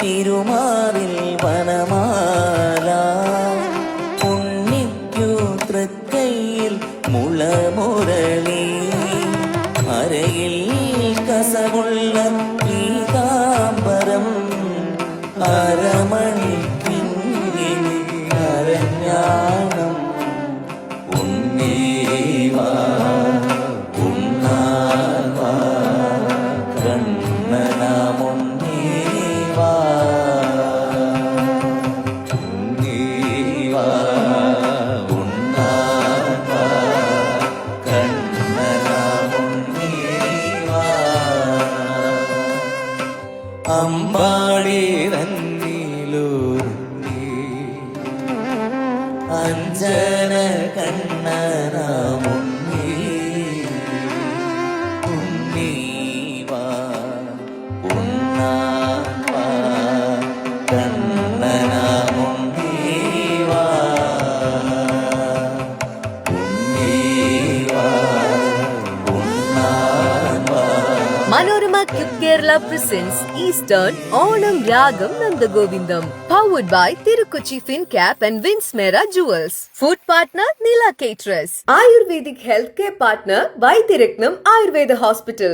തിരുമാറിൽ വനമാല ഉണ്ണിക്കു തൃക്കൈയിൽ മുളമുരളി അരയിൽ കസവുള്ള പീതാംബരം അരമണി പിന്നിൽ അരഞ്ഞാണം ഉണ്ണീവാ ഉണ്ണാവാ കണ്ണനാമുണ്ണീവാ ഉണ്ണീവാ ഉണ്ണാവാ കണ്ണനാമുണ്ണീവാ Ambadi Anjana കണ്ണനാമുണ്ണീ ഉണ്ണീവാ ഉണ്ണാവാ കണ്ണനാമുണ്ണീവാ ഉണ്ണീവാ ഉണ്ണാവാ. Manorama Kerala presents Eastern Onam Ragam Nandagobindam, powered by Tirukochi FinCap and Vinsmera Jewels. Food partner Nila Caterers. Ayurvedic healthcare partner Vaidyaratnam Ayurveda Hospital.